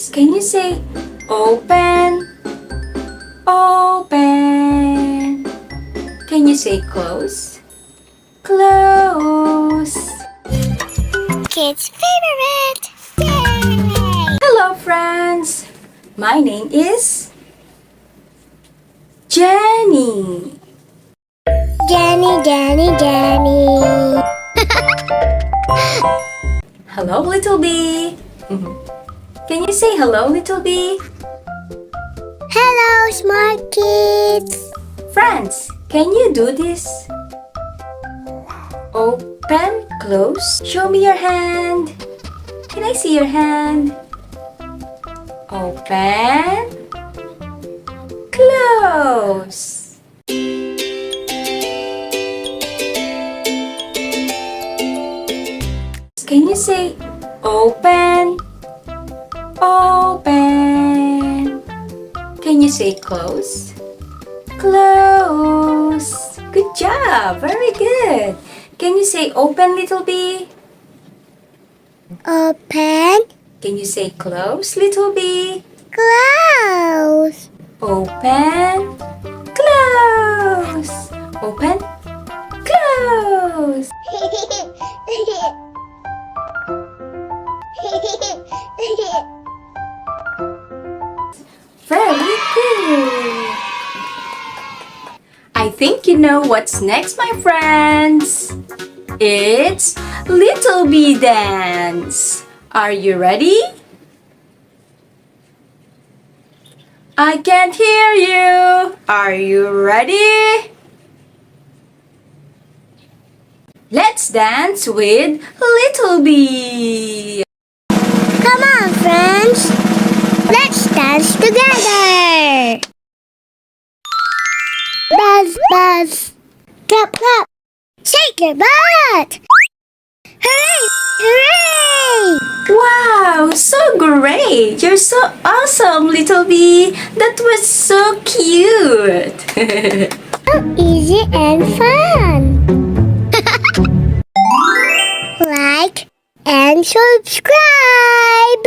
Can you say open? Open. Can you say close? Close. Kids' favorite. Yay! Hello friends. My name is Jenny. Jenny, Jenny, Jenny. Hello little bee. Can you say hello little bee? Hello, smart kids. Friends, can you do this? Open, close. Show me your hand. Can I see your hand? Open, close. Can you say open, open? Can you say close? Close. Good job. Very good. Can you say open, little bee? Open, Can you say close, little bee? close. Open, close. Open, close. Very good. I think you know what's next, my friends. It's Little Bee Dance. Are you ready? I can't hear you. Are you ready? Let's dance with Little Bee. Come on, friends. Let's dance together. Buzz, buzz. Clap, clap. Shake your butt. Hooray, hooray. Wow, so great! You're so awesome, Little Bee. That was so cute. So easy and fun. Like and subscribe.